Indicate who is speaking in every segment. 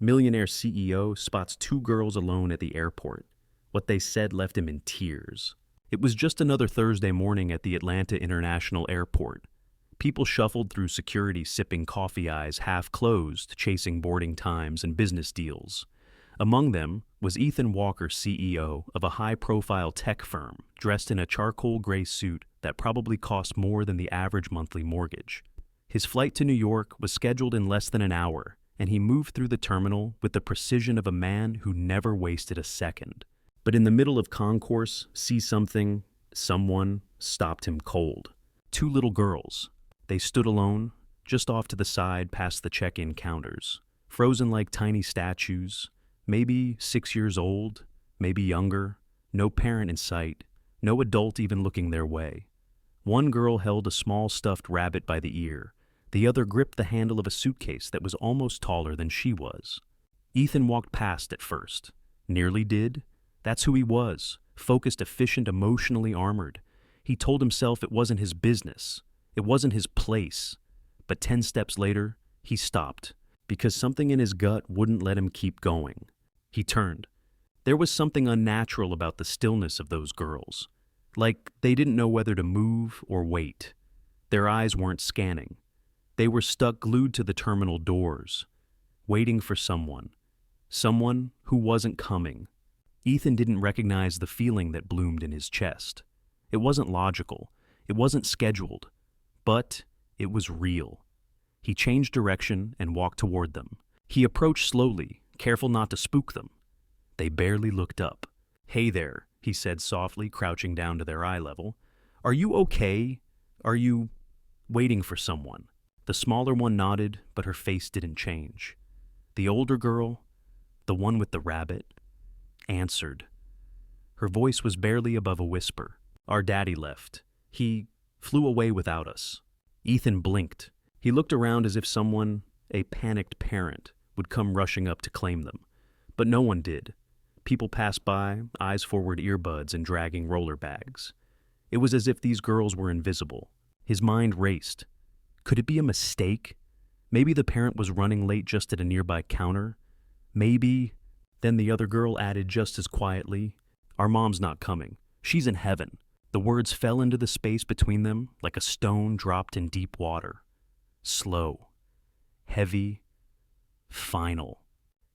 Speaker 1: Millionaire CEO spots two girls alone at the airport. What they said left him in tears. It was just another Thursday morning at the Atlanta International Airport. People shuffled through security, sipping coffee, eyes half closed, chasing boarding times and business deals. Among them was Ethan Walker, CEO of a high-profile tech firm, dressed in a charcoal gray suit that probably cost more than the average monthly mortgage. His flight to New York was scheduled in less than an hour, and he moved through the terminal with the precision of a man who never wasted a second. But in the middle of concourse, someone stopped him cold. Two little girls. They stood alone, just off to the side past the check-in counters, frozen like tiny statues, maybe 6 years old, maybe younger, no parent in sight, no adult even looking their way. One girl held a small stuffed rabbit by the ear. The other gripped the handle of a suitcase that was almost taller than she was. Ethan walked past at first. Nearly did. That's who he was. Focused, efficient, emotionally armored. He told himself it wasn't his business. It wasn't his place. But 10 steps later, he stopped, because something in his gut wouldn't let him keep going. He turned. There was something unnatural about the stillness of those girls. Like they didn't know whether to move or wait. Their eyes weren't scanning. They were stuck glued to the terminal doors, waiting for someone who wasn't coming. Ethan didn't recognize the feeling that bloomed in his chest. It wasn't logical, it wasn't scheduled, but it was real. He changed direction and walked toward them. He approached slowly, careful not to spook them. They barely looked up. "Hey there," he said softly, crouching down to their eye level. "Are you okay? Are you waiting for someone?" The smaller one nodded, but her face didn't change. The older girl, the one with the rabbit, answered. Her voice was barely above a whisper. "Our daddy left. He flew away without us." Ethan blinked. He looked around as if someone, a panicked parent, would come rushing up to claim them. But no one did. People passed by, eyes forward, earbuds, and dragging roller bags. It was as if these girls were invisible. His mind raced. Could it be a mistake? Maybe the parent was running late just at a nearby counter. Maybe. Then the other girl added just as quietly, "Our mom's not coming. She's in heaven." The words fell into the space between them like a stone dropped in deep water. Slow. Heavy. Final.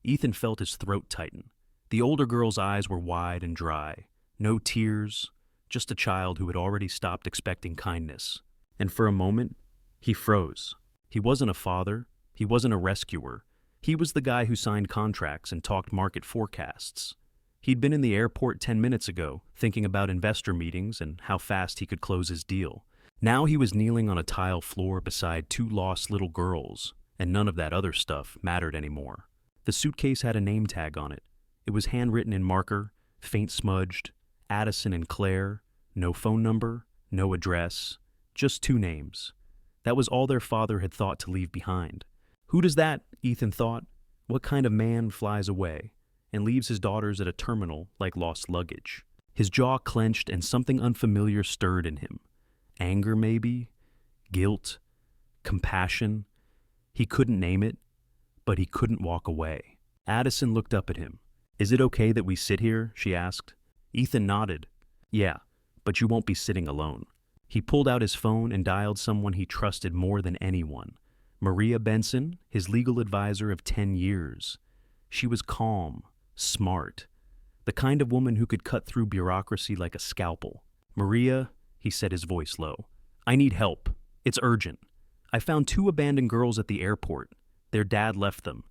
Speaker 1: Ethan felt his throat tighten. The older girl's eyes were wide and dry. No tears, just a child who had already stopped expecting kindness. And for a moment, he froze. He wasn't a father. He wasn't a rescuer. He was the guy who signed contracts and talked market forecasts. He'd been in the airport 10 minutes ago, thinking about investor meetings and how fast he could close his deal. Now he was kneeling on a tile floor beside two lost little girls, and none of that other stuff mattered anymore. The suitcase had a name tag on it. It was handwritten in marker, faint smudged, Addison and Claire, no phone number, no address, just two names. That was all their father had thought to leave behind. Who does that, Ethan thought? What kind of man flies away and leaves his daughters at a terminal like lost luggage? His jaw clenched and something unfamiliar stirred in him. Anger, maybe? Guilt? Compassion? He couldn't name it, but he couldn't walk away. Addison looked up at him. "Is it okay that we sit here?" she asked. Ethan nodded. "Yeah, but you won't be sitting alone." He pulled out his phone and dialed someone he trusted more than anyone. Maria Benson, his legal advisor of 10 years. She was calm, smart, the kind of woman who could cut through bureaucracy like a scalpel. "Maria," he said, his voice low, "I need help. It's urgent. I found two abandoned girls at the airport. Their dad left them.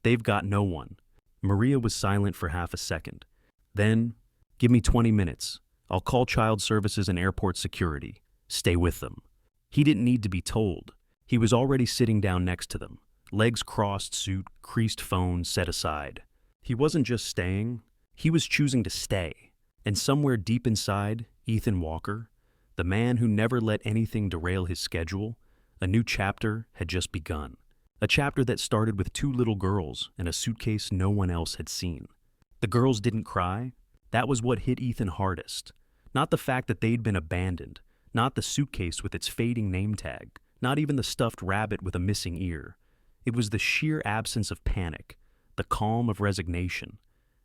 Speaker 1: They've got no one." Maria was silent for half a second. Then, "Give me 20 minutes. I'll call child services and airport security. Stay with them." He didn't need to be told. He was already sitting down next to them, legs crossed, suit, creased phone set aside. He wasn't just staying, he was choosing to stay. And somewhere deep inside, Ethan Walker, the man who never let anything derail his schedule, a new chapter had just begun. A chapter that started with two little girls and a suitcase no one else had seen. The girls didn't cry. That was what hit Ethan hardest. Not the fact that they'd been abandoned, not the suitcase with its fading name tag, not even the stuffed rabbit with a missing ear. It was the sheer absence of panic, the calm of resignation,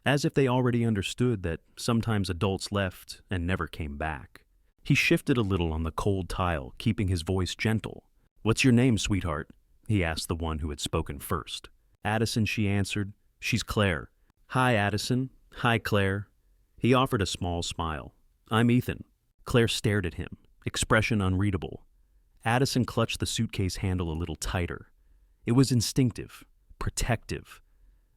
Speaker 1: as if they already understood that sometimes adults left and never came back. He shifted a little on the cold tile, keeping his voice gentle. "What's your name, sweetheart?" he asked the one who had spoken first. "Addison," she answered. "She's Claire." "Hi, Addison." "Hi, Claire." He offered a small smile. "I'm Ethan." Claire stared at him, expression unreadable. Addison clutched the suitcase handle a little tighter. It was instinctive, protective.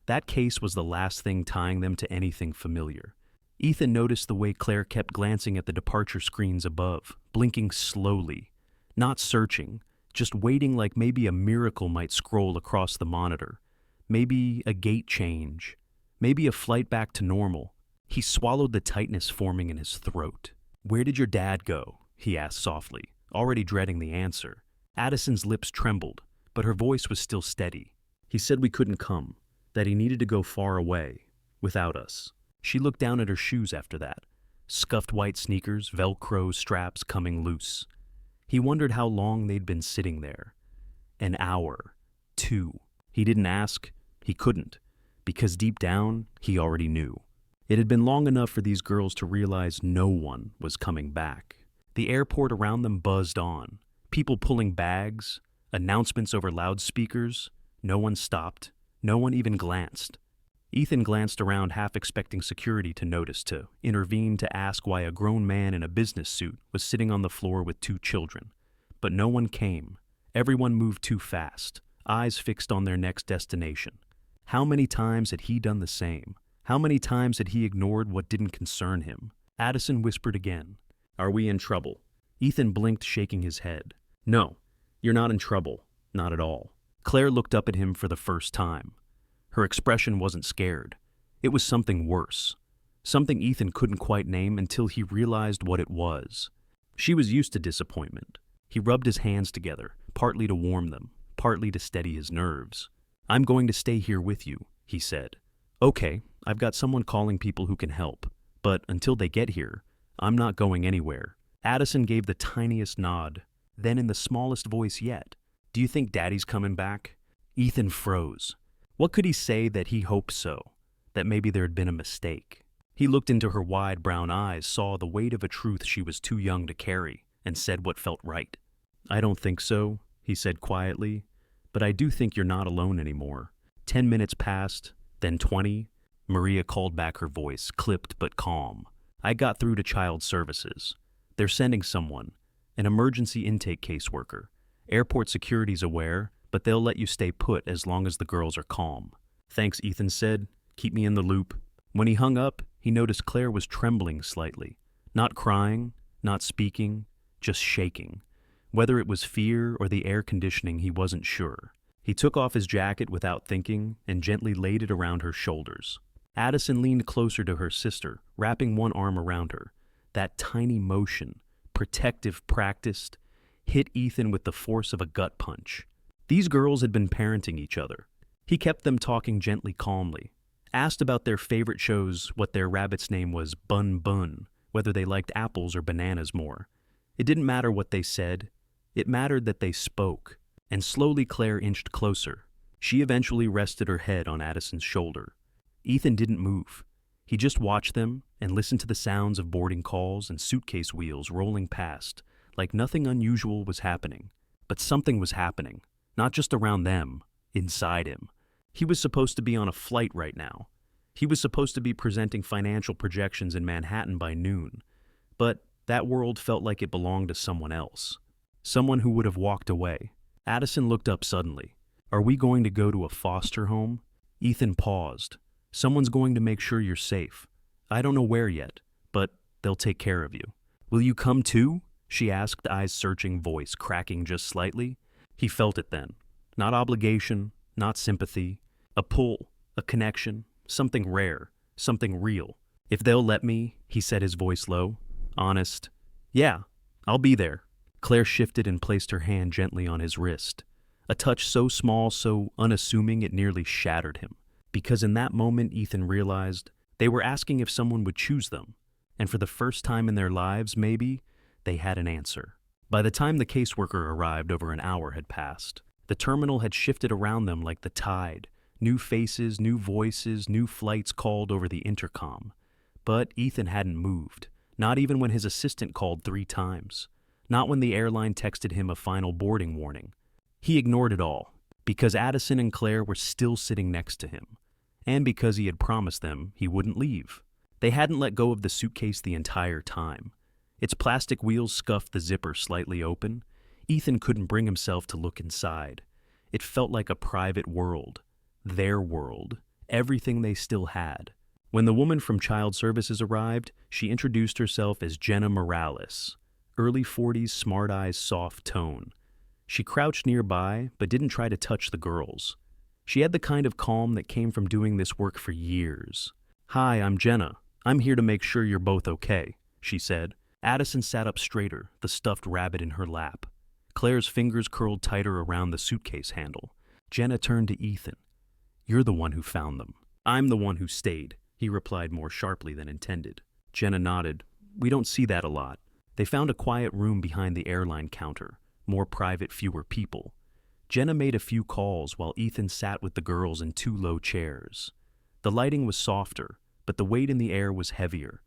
Speaker 1: That case was the last thing tying them to anything familiar. Ethan noticed the way Claire kept glancing at the departure screens above, blinking slowly, not searching, just waiting like maybe a miracle might scroll across the monitor. Maybe a gate change. Maybe a flight back to normal. He swallowed the tightness forming in his throat. "Where did your dad go?" he asked softly, already dreading the answer. Addison's lips trembled, but her voice was still steady. "He said we couldn't come, that he needed to go far away, without us." She looked down at her shoes after that. Scuffed white sneakers, Velcro straps coming loose. He wondered how long they'd been sitting there. An hour. 2. He didn't ask. He couldn't. Because deep down, he already knew. It had been long enough for these girls to realize no one was coming back. The airport around them buzzed on. People pulling bags, announcements over loudspeakers. No one stopped. No one even glanced. Ethan glanced around, half expecting security to notice, to intervene, to ask why a grown man in a business suit was sitting on the floor with 2 children. But no one came. Everyone moved too fast, eyes fixed on their next destination. How many times had he done the same? How many times had he ignored what didn't concern him? Addison whispered again. "Are we in trouble?" Ethan blinked, shaking his head. "No, you're not in trouble. Not at all." Claire looked up at him for the first time. Her expression wasn't scared. It was something worse. Something Ethan couldn't quite name until he realized what it was. She was used to disappointment. He rubbed his hands together, partly to warm them, partly to steady his nerves. "I'm going to stay here with you," he said. "Okay, I've got someone calling people who can help. But until they get here, I'm not going anywhere." Addison gave the tiniest nod. Then in the smallest voice yet, "Do you think Daddy's coming back?" Ethan froze. What could he say that he hoped so? That maybe there had been a mistake? He looked into her wide brown eyes, saw the weight of a truth she was too young to carry, and said what felt right. "I don't think so," he said quietly, "but I do think you're not alone anymore." 10 minutes passed, then 20. Maria called back, her voice, clipped but calm. "I got through to child services. They're sending someone, an emergency intake caseworker. Airport security's aware, but they'll let you stay put as long as the girls are calm." "Thanks," Ethan said. "Keep me in the loop." When he hung up, he noticed Claire was trembling slightly. Not crying, not speaking, just shaking. Whether it was fear or the air conditioning, he wasn't sure. He took off his jacket without thinking and gently laid it around her shoulders. Addison leaned closer to her sister, wrapping one arm around her. That tiny motion, protective, practiced, hit Ethan with the force of a gut punch. These girls had been parenting each other. He kept them talking gently, calmly. Asked about their favorite shows, what their rabbit's name was, Bun Bun, whether they liked apples or bananas more. It didn't matter what they said. It mattered that they spoke. And slowly Claire inched closer. She eventually rested her head on Addison's shoulder. Ethan didn't move. He just watched them and listened to the sounds of boarding calls and suitcase wheels rolling past, like nothing unusual was happening. But something was happening. Not just around them, inside him. He was supposed to be on a flight right now. He was supposed to be presenting financial projections in Manhattan by noon. But that world felt like it belonged to someone else. Someone who would have walked away. Addison looked up suddenly. "Are we going to go to a foster home?" Ethan paused. "Someone's going to make sure you're safe. I don't know where yet, but they'll take care of you." "Will you come too?" she asked, eyes searching, voice cracking just slightly. He felt it then. Not obligation, not sympathy. A pull, a connection, something rare, something real. "If they'll let me," he said, his voice low. Honest. "Yeah, I'll be there." Claire shifted and placed her hand gently on his wrist. A touch so small, so unassuming it nearly shattered him. Because in that moment, Ethan realized they were asking if someone would choose them. And for the first time in their lives, maybe, they had an answer. By the time the caseworker arrived, over an hour had passed. The terminal had shifted around them like the tide, New faces, new voices, new flights called over the intercom. But Ethan hadn't moved, not even when his assistant called 3 times. Not when the airline texted him a final boarding warning. He ignored it all, because Addison and Claire were still sitting next to him, and because he had promised them he wouldn't leave. They hadn't let go of the suitcase the entire time. Its plastic wheels scuffed the zipper slightly open. Ethan couldn't bring himself to look inside. It felt like a private world. Their world. Everything they still had. When the woman from Child Services arrived, she introduced herself as Jenna Morales. Early 40s, smart eyes, soft tone. She crouched nearby, but didn't try to touch the girls. She had the kind of calm that came from doing this work for years. "Hi, I'm Jenna. I'm here to make sure you're both okay," she said. Addison sat up straighter, the stuffed rabbit in her lap. Claire's fingers curled tighter around the suitcase handle. Jenna turned to Ethan. "You're the one who found them." "I'm the one who stayed," he replied more sharply than intended. Jenna nodded. "We don't see that a lot." They found a quiet room behind the airline counter. More private, fewer people. Jenna made a few calls while Ethan sat with the girls in 2 low chairs. The lighting was softer, but the weight in the air was heavier.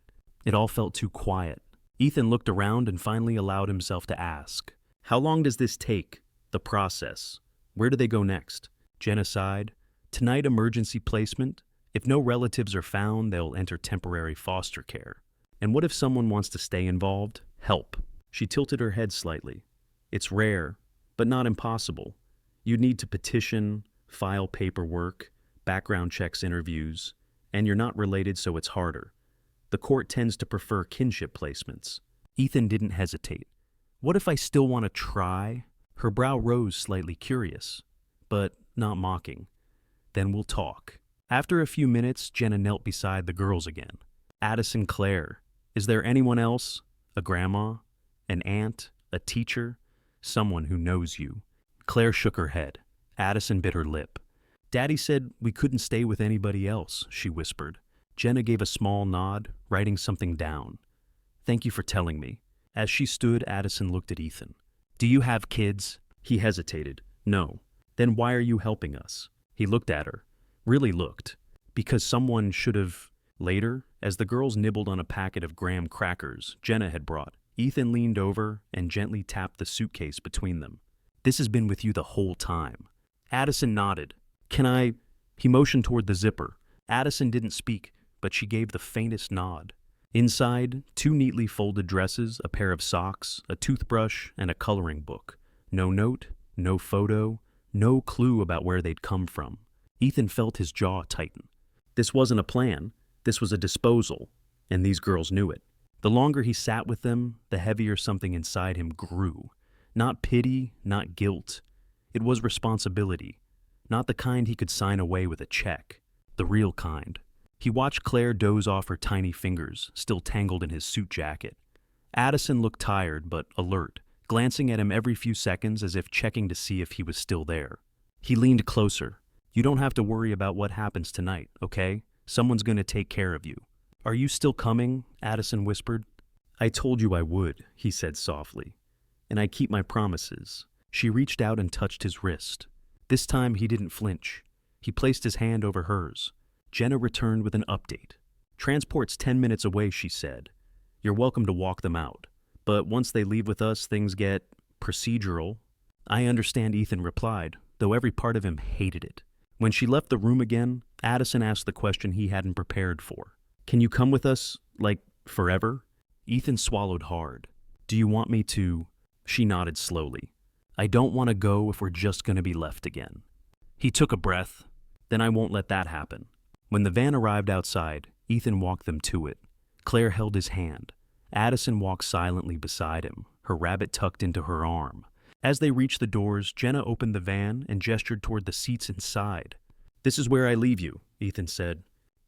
Speaker 1: It all felt too quiet. Ethan looked around and finally allowed himself to ask, "How long does this take? The process? Where do they go next?" Jenna sighed. "Tonight, emergency placement. If no relatives are found, they'll enter temporary foster care. And what if someone wants to stay involved? Help." She tilted her head slightly. "It's rare, but not impossible. You'd need to petition, file paperwork, background checks, interviews, and you're not related, so it's harder. The court tends to prefer kinship placements." Ethan didn't hesitate. "What if I still want to try?" Her brow rose, slightly curious, but not mocking. "Then we'll talk." After a few minutes, Jenna knelt beside the girls again. "Addison, Claire, is there anyone else? A grandma? An aunt? A teacher? Someone who knows you?" Claire shook her head. Addison bit her lip. "Daddy said we couldn't stay with anybody else," she whispered. Jenna gave a small nod, writing something down. "Thank you for telling me." As she stood, Addison looked at Ethan. "Do you have kids?" He hesitated. "No." "Then why are you helping us?" He looked at her. Really looked. "Because someone should have..." Later, as the girls nibbled on a packet of graham crackers Jenna had brought, Ethan leaned over and gently tapped the suitcase between them. "This has been with you the whole time." Addison nodded. "Can I..." He motioned toward the zipper. Addison didn't speak, but she gave the faintest nod. Inside, 2 neatly folded dresses, a pair of socks, a toothbrush, and a coloring book. No note, no photo, no clue about where they'd come from. Ethan felt his jaw tighten. This wasn't a plan. This was a disposal, and these girls knew it. The longer he sat with them, the heavier something inside him grew. Not pity, not guilt. It was responsibility. Not the kind he could sign away with a check. The real kind. He watched Claire doze off her tiny fingers, still tangled in his suit jacket. Addison looked tired but alert, glancing at him every few seconds as if checking to see if he was still there. He leaned closer. "You don't have to worry about what happens tonight, okay? Someone's going to take care of you." "Are you still coming?" Addison whispered. "I told you I would," he said softly. "And I keep my promises." She reached out and touched his wrist. This time he didn't flinch. He placed his hand over hers. Jenna returned with an update. "Transport's 10 minutes away," she said. "You're welcome to walk them out. But once they leave with us, things get procedural." "I understand," Ethan replied, though every part of him hated it. When she left the room again, Addison asked the question he hadn't prepared for. "Can you come with us, like, forever?" Ethan swallowed hard. "Do you want me to..." She nodded slowly. "I don't want to go if we're just going to be left again." He took a breath. "Then I won't let that happen." When the van arrived outside, Ethan walked them to it. Claire held his hand. Addison walked silently beside him, her rabbit tucked into her arm. As they reached the doors, Jenna opened the van and gestured toward the seats inside. "This is where I leave you," Ethan said.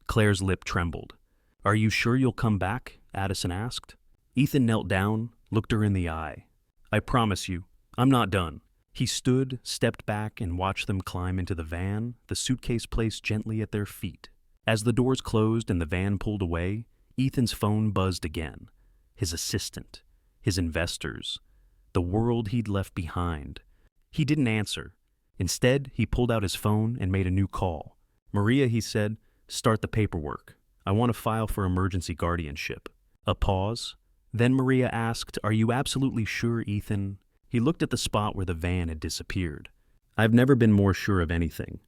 Speaker 1: Claire's lip trembled. "Are you sure you'll come back?" Addison asked. Ethan knelt down, looked her in the eye. "I promise you, I'm not done." He stood, stepped back, and watched them climb into the van, the suitcase placed gently at their feet. As the doors closed and the van pulled away, Ethan's phone buzzed again. His assistant, his investors, the world he'd left behind. He didn't answer. Instead, he pulled out his phone and made a new call. "Maria," he said, "start the paperwork. I want to file for emergency guardianship." A pause. Then Maria asked, "Are you absolutely sure, Ethan?" He looked at the spot where the van had disappeared. "I've never been more sure of anything."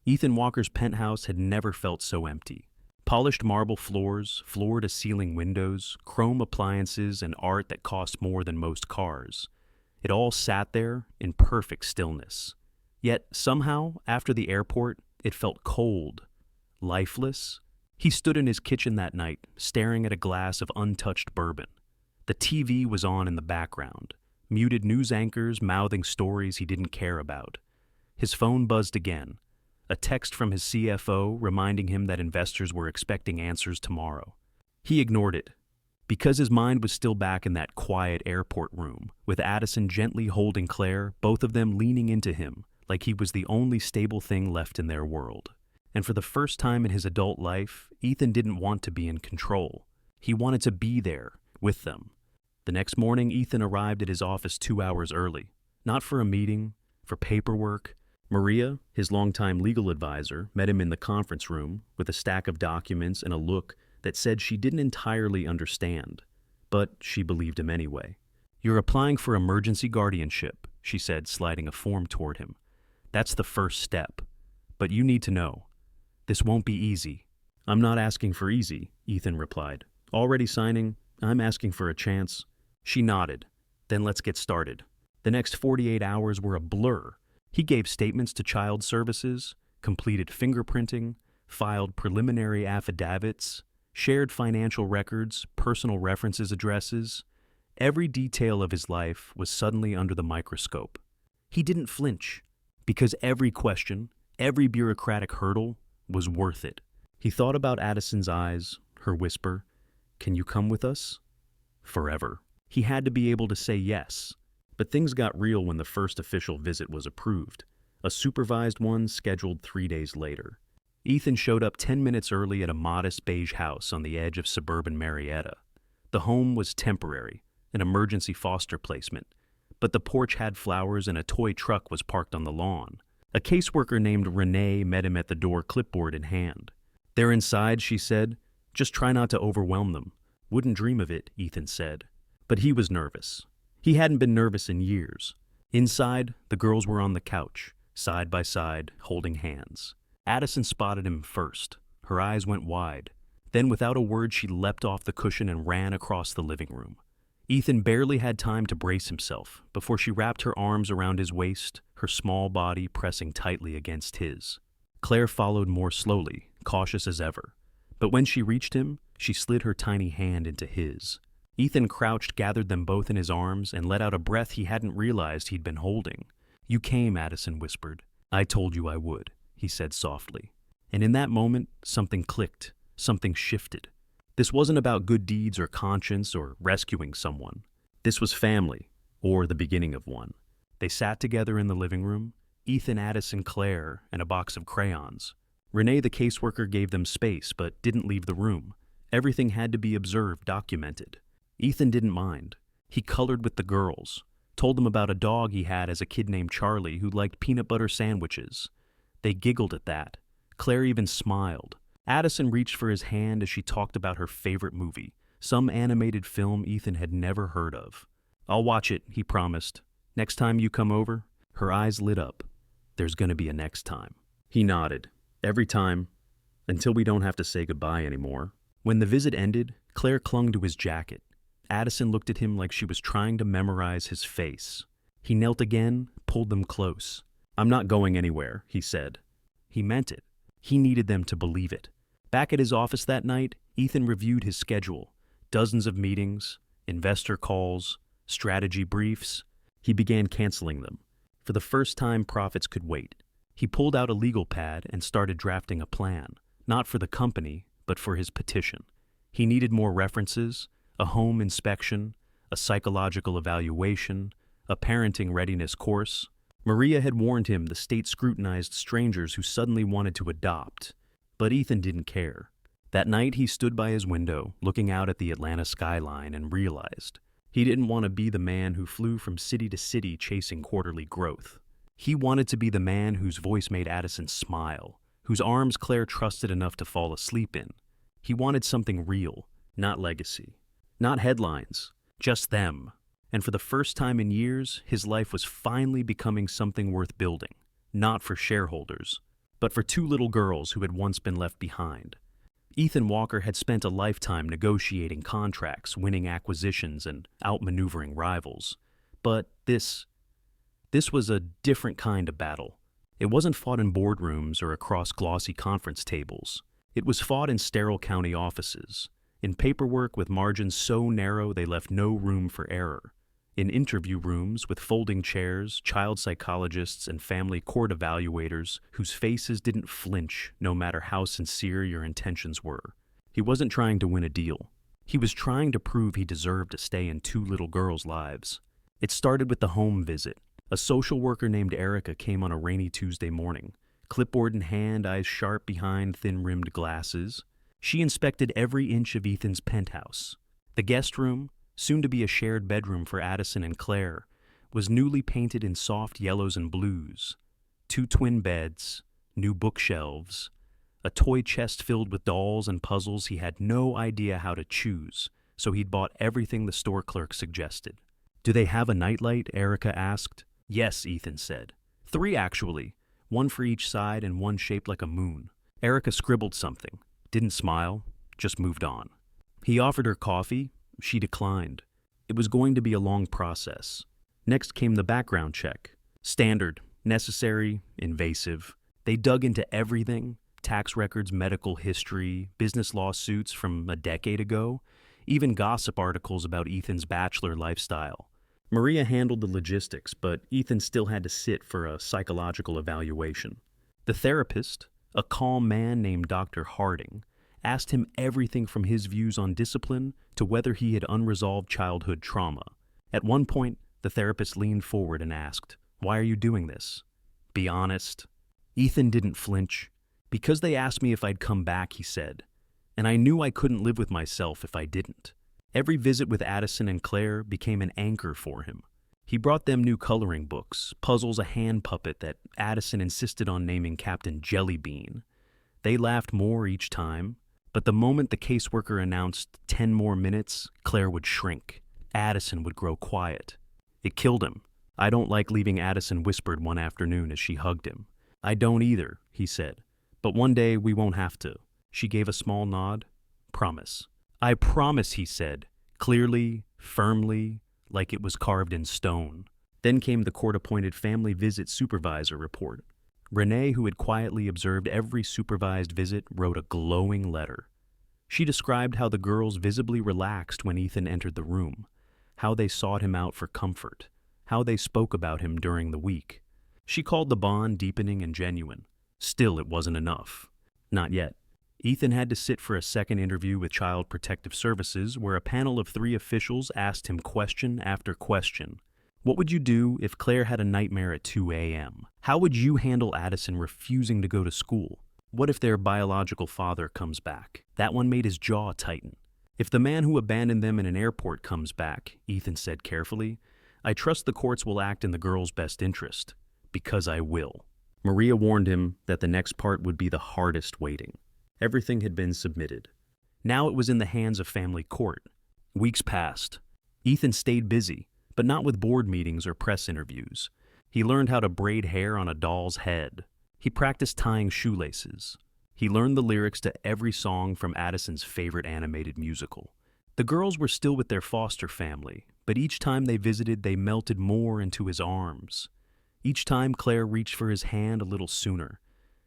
Speaker 1: Ethan Walker's penthouse had never felt so empty. Polished marble floors, floor-to-ceiling windows, chrome appliances, and art that cost more than most cars. It all sat there in perfect stillness. Yet, somehow, after the airport, it felt cold, lifeless. He stood in his kitchen that night, staring at a glass of untouched bourbon. The TV was on in the background, muted news anchors mouthing stories he didn't care about. His phone buzzed again, a text from his CFO reminding him that investors were expecting answers tomorrow. He ignored it, because his mind was still back in that quiet airport room, with Addison gently holding Claire, both of them leaning into him like he was the only stable thing left in their world. And for the first time in his adult life, Ethan didn't want to be in control. He wanted to be there, with them. The next morning, Ethan arrived at his office 2 hours early. Not for a meeting, for paperwork. Maria, his longtime legal advisor, met him in the conference room with a stack of documents and a look that said she didn't entirely understand. But she believed him anyway. "You're applying for emergency guardianship," she said, sliding a form toward him. "That's the first step. But you need to know. This won't be easy." "I'm not asking for easy," Ethan replied. "Already signing, I'm asking for a chance." She nodded. "Then let's get started." The next 48 hours were a blur. He gave statements to child services, completed fingerprinting, filed preliminary affidavits, shared financial records, personal references addresses. Every detail of his life was suddenly under the microscope. He didn't flinch, because every question, every bureaucratic hurdle was worth it. He thought about Addison's eyes, her whisper, "Can you come with us?" Forever. He had to be able to say yes. But things got real when the first official visit was approved, a supervised one scheduled 3 days later. Ethan showed up 10 minutes early at a modest beige house on the edge of suburban Marietta. The home was temporary, an emergency foster placement, but the porch had flowers and a toy truck was parked on the lawn. A caseworker named Renee met him at the door, clipboard in hand. "They're inside," she said. "Just try not to overwhelm them." "Wouldn't dream of it," Ethan said. But he was nervous. He hadn't been nervous in years. Inside, the girls were on the couch, side by side, holding hands. Addison spotted him first. Her eyes went wide. Then, without a word, she leapt off the cushion and ran across the living room. Ethan barely had time to brace himself before she wrapped her arms around his waist, her small body pressing tightly against his. Claire followed more slowly, cautious as ever. But when she reached him, she slid her tiny hand into his. Ethan crouched, gathered them both in his arms, and let out a breath he hadn't realized he'd been holding. "You came," Addison whispered. "I told you I would," he said softly. And in that moment, something clicked, something shifted. This wasn't about good deeds or conscience or rescuing someone. This was family, or the beginning of one. They sat together in the living room, Ethan, Addison, Claire, and a box of crayons. Renee, the caseworker, gave them space, but didn't leave the room. Everything had to be observed, documented. Ethan didn't mind. He colored with the girls, told them about a dog he had as a kid named Charlie who liked peanut butter sandwiches. They giggled at that. Claire even smiled. Addison reached for his hand as she talked about her favorite movie, some animated film Ethan had never heard of. "I'll watch it," he promised. "Next time you come over." Her eyes lit up. "There's going to be a next time." He nodded. "Every time, until we don't have to say goodbye anymore." When the visit ended, Claire clung to his jacket. Addison looked at him like she was trying to memorize his face. He knelt again, pulled them close. "I'm not going anywhere," he said. He meant it. He needed them to believe it. Back at his office that night, Ethan reviewed his schedule. Dozens of meetings, investor calls, strategy briefs. He began canceling them. For the first time, profits could wait. He pulled out a legal pad and started drafting a plan, not for the company, but for his petition. He needed more references, a home inspection, a psychological evaluation, a parenting readiness course. Maria had warned him the state scrutinized strangers who suddenly wanted to adopt. But Ethan didn't care. That night he stood by his window, looking out at the Atlanta skyline, and realized he didn't want to be the man who flew from city to city chasing quarterly growth. He wanted to be the man whose voice made Addison smile, whose arms Claire trusted enough to fall asleep in. He wanted something real, not legacy, not headlines, just them. And for the first time in years, his life was finally becoming something worth building, not for shareholders, but for two little girls who had once been left behind. Ethan Walker had spent a lifetime negotiating contracts, winning acquisitions, and outmaneuvering rivals. But this was a different kind of battle. It wasn't fought in boardrooms or across glossy conference tables. It was fought in sterile county offices, in paperwork with margins so narrow they left no room for error, in interview rooms with folding chairs, child psychologists, and family court evaluators whose faces didn't flinch no matter how sincere your intentions were. He wasn't trying to win a deal. He was trying to prove he deserved to stay in two little girls' lives. It started with the home visit. A social worker named Erica came on a rainy Tuesday morning, clipboard in hand, eyes sharp behind thin-rimmed glasses. She inspected every inch of Ethan's penthouse. The guest room, soon to be a shared bedroom for Addison and Claire, was newly painted in soft yellows and blues. 2 twin beds, new bookshelves, a toy chest filled with dolls and puzzles he had no idea how to choose, so he'd bought everything the store clerk suggested. "Do they have a nightlight?" Erica asked. "Yes," Ethan said. 3 actually, 1 for each side and 1 shaped like a moon. Erica scribbled something, didn't smile, just moved on. He offered her coffee. She declined. It was going to be a long process. Next came the background check. Standard, necessary, invasive. They dug into everything: tax records, medical history, business lawsuits from a decade ago, even gossip articles about Ethan's bachelor lifestyle. Maria handled the logistics, but Ethan still had to sit for a psychological evaluation. The therapist, a calm man named Dr. Harding, asked him everything from his views on discipline to whether he had unresolved childhood trauma. At one point, the therapist leaned forward and asked, "Why are you doing this? Be honest." Ethan didn't flinch. "Because they asked me if I'd come back," he said, "and I knew I couldn't live with myself if I didn't." Every visit with Addison and Claire became an anchor for him. He brought them new coloring books, puzzles, a hand puppet that Addison insisted on naming Captain Jellybean. They laughed more each time, but the moment the caseworker announced 10 more minutes, Claire would shrink. Addison would grow quiet. It killed him. "I don't like leaving," Addison whispered one afternoon as she hugged him. "I don't either," he said. "But one day we won't have to." She gave a small nod. "Promise." "I promise," he said, clearly, firmly, like it was carved in stone. Then came the court-appointed family visit supervisor report. Renee, who had quietly observed every supervised visit, wrote a glowing letter. She described how the girls visibly relaxed when Ethan entered the room, how they sought him out for comfort, how they spoke about him during the week. She called the bond deepening and genuine. Still, it wasn't enough. Not yet. Ethan had to sit for a second interview with Child Protective Services, where a panel of 3 officials asked him question after question. What would you do if Claire had a nightmare at 2 a.m.? How would you handle Addison refusing to go to school? What if their biological father comes back? That one made his jaw tighten. If the man who abandoned them in an airport comes back, Ethan said carefully, "I trust the courts will act in the girl's best interest, because I will." Maria warned him that the next part would be the hardest waiting. Everything had been submitted. Now it was in the hands of family court. Weeks passed. Ethan stayed busy, but not with board meetings or press interviews. He learned how to braid hair on a doll's head. He practiced tying shoelaces. He learned the lyrics to every song from Addison's favorite animated musical. The girls were still with their foster family, but each time they visited, they melted more into his arms. Each time Claire reached for his hand a little sooner.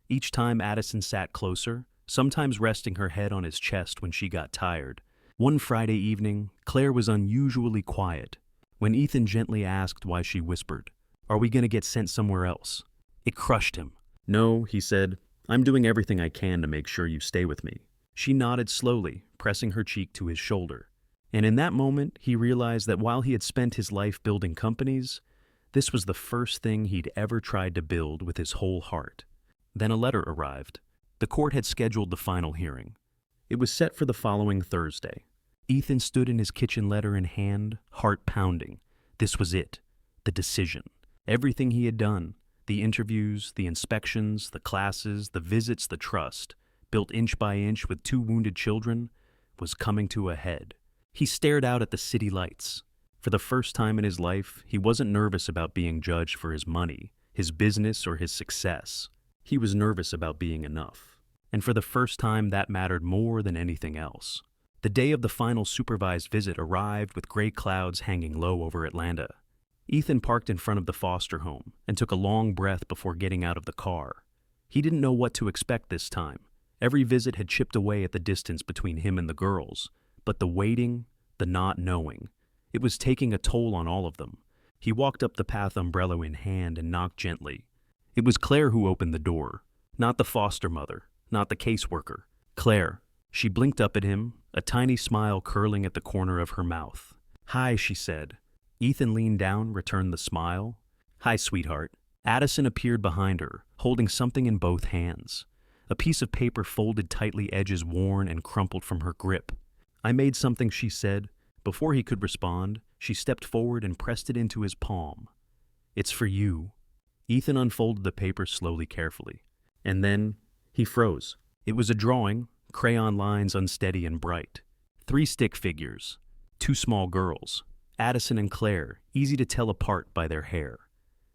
Speaker 1: Each time Addison sat closer, sometimes resting her head on his chest when she got tired. One Friday evening, Claire was unusually quiet. When Ethan gently asked why, she whispered, "Are we going to get sent somewhere else?" It crushed him. "No," he said. "I'm doing everything I can to make sure you stay with me." She nodded slowly, pressing her cheek to his shoulder. And in that moment, he realized that while he had spent his life building companies, this was the first thing he'd ever tried to build with his whole heart. Then a letter arrived. The court had scheduled the final hearing. It was set for the following Thursday. Ethan stood in his kitchen, letter in hand, heart pounding. This was it. The decision. Everything he had done. The interviews, the inspections, the classes, the visits, the trust, built inch by inch with two wounded children, was coming to a head. He stared out at the city lights. For the first time in his life, he wasn't nervous about being judged for his money, his business, or his success. He was nervous about being enough. And for the first time, that mattered more than anything else. The day of the final supervised visit arrived with gray clouds hanging low over Atlanta. Ethan parked in front of the foster home and took a long breath before getting out of the car. He didn't know what to expect this time. Every visit had chipped away at the distance between him and the girls, but the waiting, the not knowing, it was taking a toll on all of them. He walked up the path, umbrella in hand, and knocked gently. It was Claire who opened the door, not the foster mother, not the caseworker. Claire. She blinked up at him, a tiny smile curling at the corner of her mouth. "Hi," she said. Ethan leaned down, returned the smile. "Hi, sweetheart." Addison appeared behind her, holding something in both hands. A piece of paper folded tightly, edges worn and crumpled from her grip. "I made something," she said. Before he could respond, she stepped forward and pressed it into his palm. "It's for you." Ethan unfolded the paper slowly, carefully. And then he froze. It was a drawing, crayon lines unsteady and bright. 3 stick figures, 2 small girls, Addison and Claire, easy to tell apart by their hair.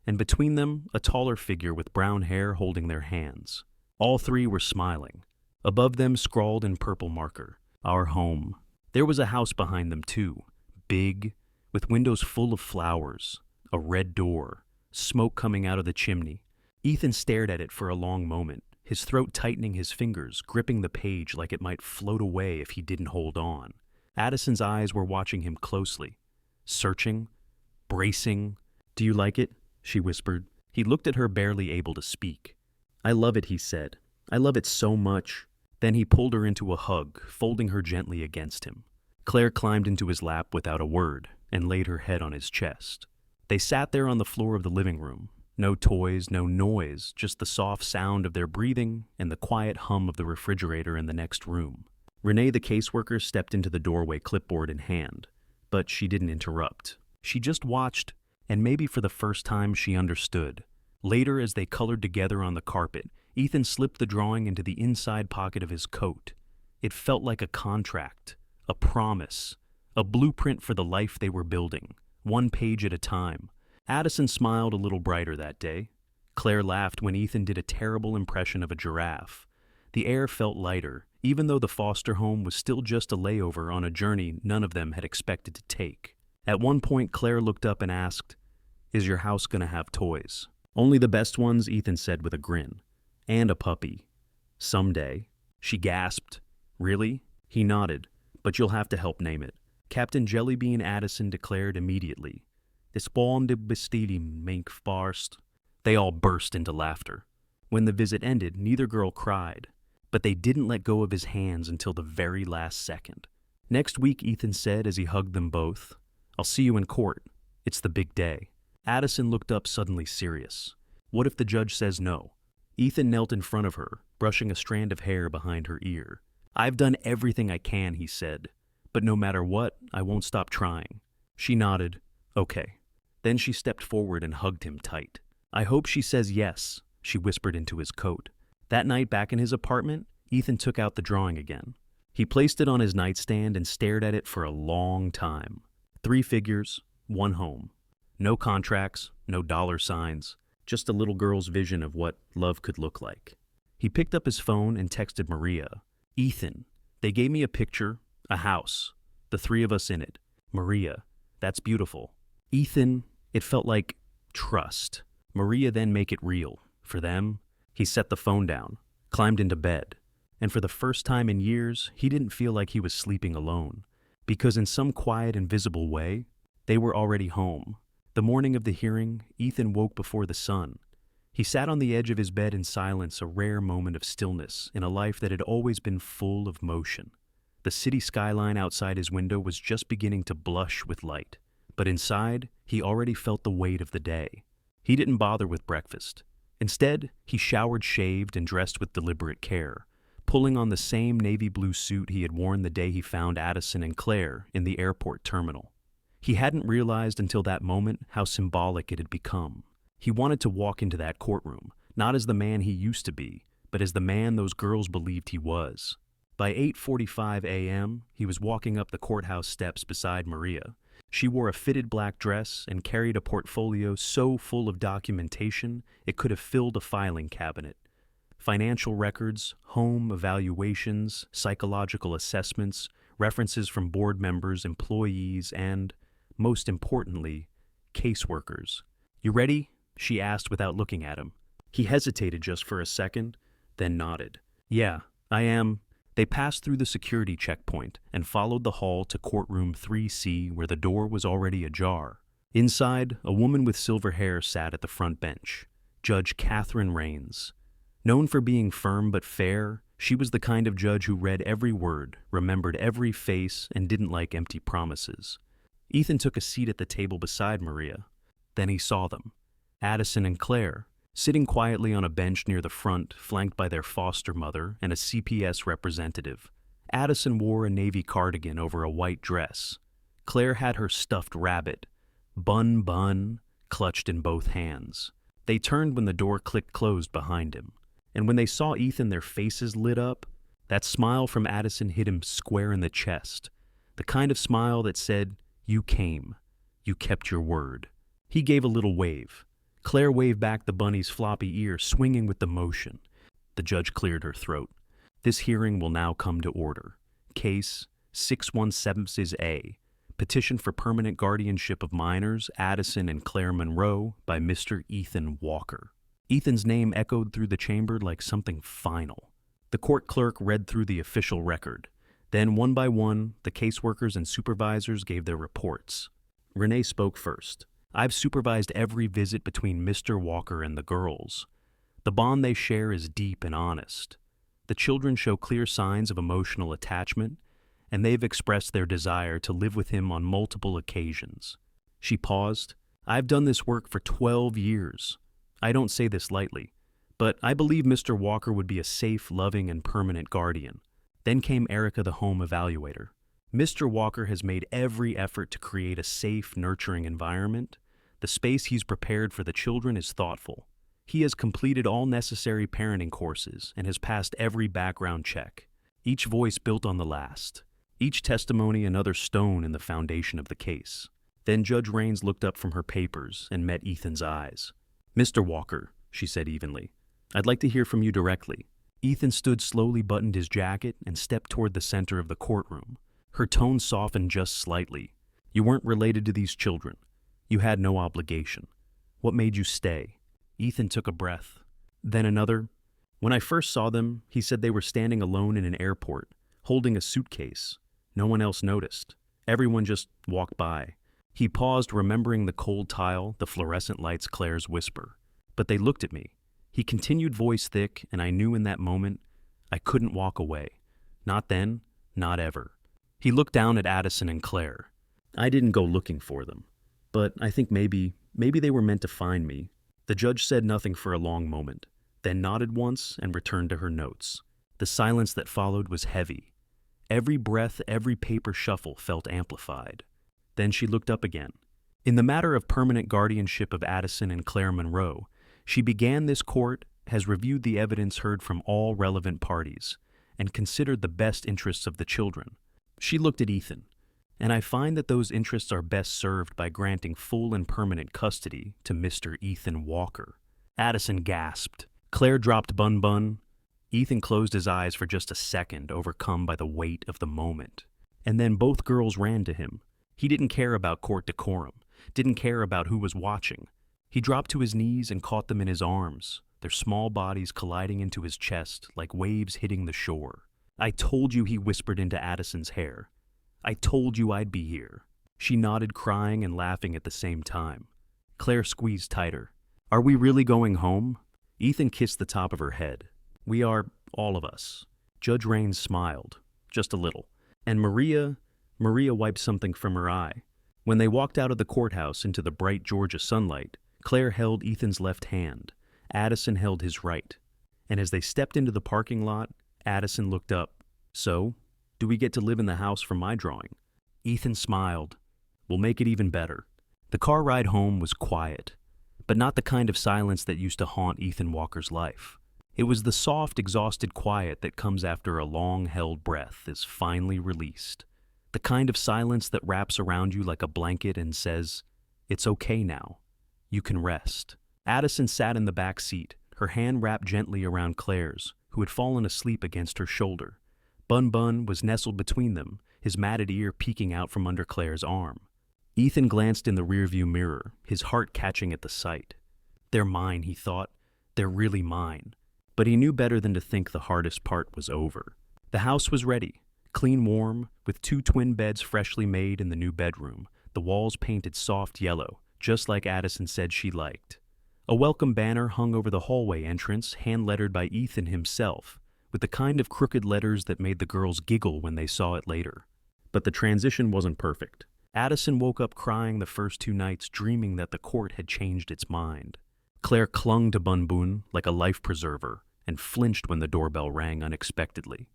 Speaker 1: And between them, a taller figure with brown hair holding their hands. All 3 were smiling. Above them, scrawled in purple marker, "Our home." There was a house behind them too, big, with windows full of flowers, a red door, smoke coming out of the chimney. Ethan stared at it for a long moment, his throat tightening, his fingers gripping the page like it might float away if he didn't hold on. Addison's eyes were watching him closely, searching, bracing. "Do you like it?" she whispered. He looked at her, barely able to speak. "I love it," he said. "I love it so much." Then he pulled her into a hug, folding her gently against him. Claire climbed into his lap without a word and laid her head on his chest. They sat there on the floor of the living room. No toys, no noise, just the soft sound of their breathing and the quiet hum of the refrigerator in the next room. Renee, the caseworker, stepped into the doorway, clipboard in hand, but she didn't interrupt. She just watched, and maybe for the first time she understood. Later, as they colored together on the carpet, Ethan slipped the drawing into the inside pocket of his coat. It felt like a contract, a promise, a blueprint for the life they were building, 1 page at a time. Addison smiled a little brighter that day. Claire laughed when Ethan did a terrible impression of a giraffe. The air felt lighter, even though the foster home was still just a layover on a journey none of them had expected to take. At one point, Claire looked up and asked, "Is your house gonna have toys?" "Only the best ones," Ethan said with a grin. "And a puppy. Someday." She gasped. "Really?" He nodded. "But you'll have to help name it." Captain Jellybean Addison declared immediately, "This bond de bestidium mink farst." They all burst into laughter. When the visit ended, neither girl cried, but they didn't let go of his hands until the very last second. "Next week," Ethan said as he hugged them both, "I'll see you in court. It's the big day." Addison looked up, suddenly serious. What if the judge says no? Ethan knelt in front of her, brushing a strand of hair behind her ear. "I've done everything I can," he said, "but no matter what, I won't stop trying." She nodded. "Okay." Then she stepped forward and hugged him tight. "I hope she says yes," she whispered into his coat. That night, back in his apartment, Ethan took out the drawing again. He placed it on his nightstand and stared at it for a long time. 3 figures, 1 home. No contracts, no dollar signs, just a little girl's vision of what love could look like. He picked up his phone and texted Maria. "Ethan, they gave me a picture, a house, the 3 of us in it. Maria, that's beautiful." Ethan, it felt like trust. Maria, then make it real. For them. He set the phone down, climbed into bed, and for the first time in years, he didn't feel like he was sleeping alone, because in some quiet, invisible way, they were already home. The morning of the hearing, Ethan woke before the sun. He sat on the edge of his bed in silence, a rare moment of stillness in a life that had always been full of motion. The city skyline outside his window was just beginning to blush with light, but inside, he already felt the weight of the day. He didn't bother with breakfast. Instead, he showered, shaved, and dressed with deliberate care, pulling on the same navy blue suit he had worn the day he found Addison and Claire in the airport terminal. He hadn't realized until that moment how symbolic it had become. He wanted to walk into that courtroom, not as the man he used to be, but as the man those girls believed he was. By 8:45 a.m., he was walking up the courthouse steps beside Maria. She wore a fitted black dress and carried a portfolio so full of documentation it could have filled a filing cabinet. Financial records, home evaluations, psychological assessments, references from board members, employees, and, most importantly, caseworkers. "You ready?" she asked without looking at him. He hesitated just for a second, then nodded. "Yeah, I am." They passed through the security checkpoint and followed the hall to courtroom 3C, where the door was already ajar. Inside, a woman with silver hair sat at the front bench, Judge Catherine Rains. Known for being firm but fair, she was the kind of judge who read every word, remembered every face, and didn't like empty promises. Ethan took a seat at the table beside Maria. Then he saw them, Addison and Claire, sitting quietly on a bench near the front, flanked by their foster mother and a CPS representative. Addison wore a navy cardigan over a white dress. Claire had her stuffed rabbit, Bun, clutched in both hands. They turned when the door clicked closed behind him. And when they saw Ethan, their faces lit up. That smile from Addison hit him square in the chest. The kind of smile that said, "You came. You kept your word." He gave a little wave. Claire waved back the bunny's floppy ear, swinging with the motion. The judge cleared her throat. "This hearing will now come to order. Case 617A. Petition for permanent guardianship of minors, Addison and Claire Monroe, by Mr. Ethan Walker." Ethan's name echoed through the chamber like something final. The court clerk read through the official record. Then, one by one, the caseworkers and supervisors gave their reports. Renee spoke first. "I've supervised every visit between Mr. Walker and the girls. The bond they share is deep and honest. The children show clear signs of emotional attachment, and they've expressed their desire to live with him on multiple occasions." She paused. "I've done this work for 12 years. I don't say this lightly, but I believe Mr. Walker would be a safe, loving, and permanent guardian." Then came Erica, the home evaluator. "Mr. Walker has made every effort to create a safe, nurturing environment. The space he's prepared for the children is thoughtful. He has completed all necessary parenting courses and has passed every background check. Each voice built on the last. Each testimony another stone in the foundation of the case." Then Judge Rains looked up from her papers and met Ethan's eyes. "Mr. Walker," she said evenly, "I'd like to hear from you directly." Ethan stood, slowly buttoned his jacket, and stepped toward the center of the courtroom. Her tone softened just slightly. "You weren't related to these children. You had no obligation. What made you stay?" Ethan took a breath. Then another. "When I first saw them, he said they were standing alone in an airport, holding a suitcase. No one else noticed. Everyone just walked by." He paused, remembering the cold tile, the fluorescent lights, Claire's whisper. "But they looked at me." He continued, voice thick, and I knew in that moment I couldn't walk away. Not then, not ever. He looked down at Addison and Claire. "I didn't go looking for them, but I think maybe they were meant to find me." The judge said nothing for a long moment, then nodded once and returned to her notes. The silence that followed was heavy. Every breath, every paper shuffle felt amplified. Then she looked up again. "In the matter of permanent guardianship of Addison and Claire Monroe, she began this court, has reviewed the evidence heard from all relevant parties, and considered the best interests of the children." She looked at Ethan. "And I find that those interests are best served by granting full and permanent custody to Mr. Ethan Walker." Addison gasped. Claire dropped Bun. Ethan closed his eyes for just a second, overcome by the weight of the moment. And then both girls ran to him. He didn't care about court decorum, didn't care about who was watching. He dropped to his knees and caught them in his arms, their small bodies colliding into his chest like waves hitting the shore. "I told you," he whispered into Addison's hair. "I told you I'd be here." She nodded, crying and laughing at the same time. Claire squeezed tighter. "Are we really going home?" Ethan kissed the top of her head. "We are, all of us." Judge Rains smiled, just a little. And Maria wiped something from her eye. When they walked out of the courthouse into the bright Georgia sunlight, Claire held Ethan's left hand. Addison held his right. And as they stepped into the parking lot, Addison looked up. "So, do we get to live in the house from my drawing?" Ethan smiled. "We'll make it even better." The car ride home was quiet. but not the kind of silence that used to haunt Ethan Walker's life. It was the soft, exhausted quiet that comes after a long-held breath is finally released. The kind of silence that wraps around you like a blanket and says, "It's okay now. You can rest." Addison sat in the back seat, her hand wrapped gently around Claire's, who had fallen asleep against her shoulder. Bun Bun was nestled between them, his matted ear peeking out from under Claire's arm. Ethan glanced in the rearview mirror, his heart catching at the sight. They're mine, he thought. They're really mine. But he knew better than to think the hardest part was over. The house was ready, clean warm, with 2 twin beds freshly made in the new bedroom, the walls painted soft yellow, just like Addison said she liked. A welcome banner hung over the hallway entrance, hand-lettered by Ethan himself, with the kind of crooked letters that made the girls giggle when they saw it later. But the transition wasn't perfect. Addison woke up crying the first 2 nights, dreaming that the court had changed its mind. Claire clung to Bun Bun like a life preserver and flinched when the doorbell rang unexpectedly.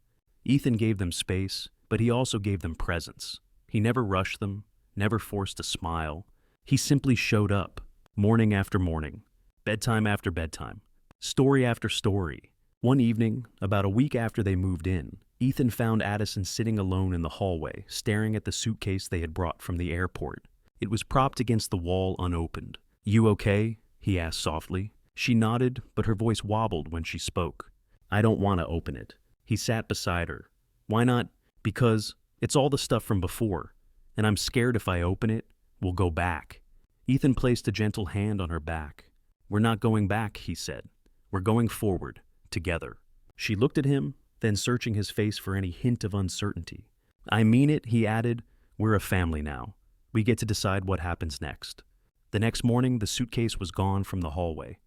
Speaker 1: Ethan gave them space, but he also gave them presence. He never rushed them, never forced a smile. He simply showed up, morning after morning, bedtime after bedtime, story after story. One evening, about a week after they moved in, Ethan found Addison sitting alone in the hallway, staring at the suitcase they had brought from the airport. It was propped against the wall unopened. "You okay?" he asked softly. She nodded, but her voice wobbled when she spoke. "I don't want to open it." He sat beside her. "Why not?" "Because it's all the stuff from before, and I'm scared if I open it, we'll go back." Ethan placed a gentle hand on her back. "We're not going back," he said. "We're going forward, together." She looked at him, then searching his face for any hint of uncertainty. "I mean it," he added. "We're a family now. We get to decide what happens next." The next morning, the suitcase was gone from the hallway.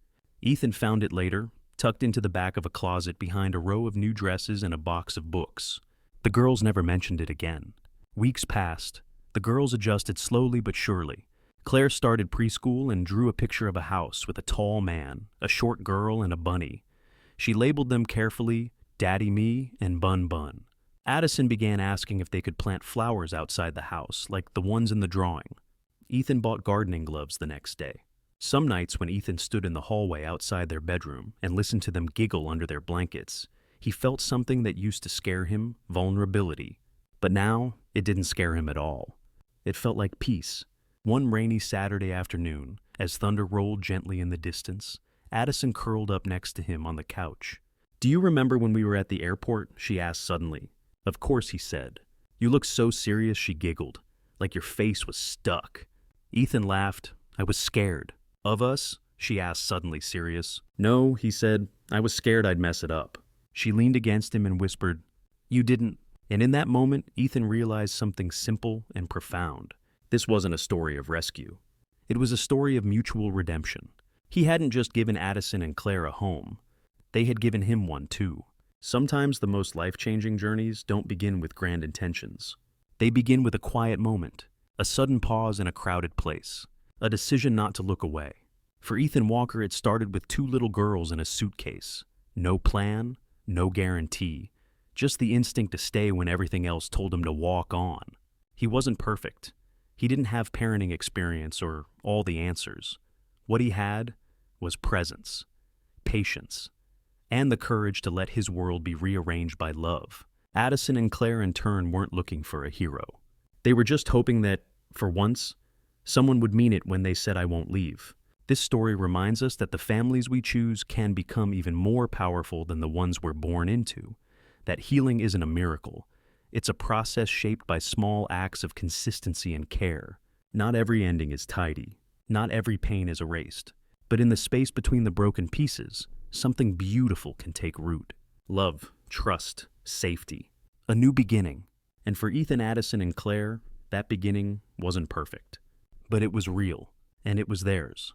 Speaker 1: Ethan found it later, tucked into the back of a closet behind a row of new dresses and a box of books. The girls never mentioned it again. Weeks passed. The girls adjusted slowly but surely. Claire started preschool and drew a picture of a house with a tall man, a short girl, and a bunny. She labeled them carefully Daddy Me and Bun Bun. Addison began asking if they could plant flowers outside the house, like the ones in the drawing. Ethan bought gardening gloves the next day. Some nights when Ethan stood in the hallway outside their bedroom and listened to them giggle under their blankets, he felt something that used to scare him, vulnerability. But now, it didn't scare him at all. It felt like peace. One rainy Saturday afternoon, as thunder rolled gently in the distance, Addison curled up next to him on the couch. "Do you remember when we were at the airport?" she asked suddenly. "Of course," he said. "You looked so serious," she giggled, "like your face was stuck." Ethan laughed. "I was scared." "Of us?" she asked, suddenly serious. "No," he said. "I was scared I'd mess it up." She leaned against him and whispered, "You didn't." And in that moment, Ethan realized something simple and profound. This wasn't a story of rescue. It was a story of mutual redemption. He hadn't just given Addison and Claire a home. They had given him one too. Sometimes the most life-changing journeys don't begin with grand intentions. They begin with a quiet moment, a sudden pause in a crowded place, a decision not to look away. For Ethan Walker, it started with 2 little girls in a suitcase. No plan, no guarantee, just the instinct to stay when everything else told him to walk on. He wasn't perfect. He didn't have parenting experience or all the answers. What he had was presence, patience, and the courage to let his world be rearranged by love. Addison and Claire in turn weren't looking for a hero. They were just hoping that, for once, someone would mean it when they said, "I won't leave." This story reminds us that the families we choose can become even more powerful than the ones we're born into. That healing isn't a miracle. It's a process shaped by small acts of consistency and care. Not every ending is tidy. Not every pain is erased. But in the space between the broken pieces, something beautiful can take root. Love, trust, safety. A new beginning. And for Ethan, Addison, and Claire, that beginning wasn't perfect. But it was real, and it was theirs.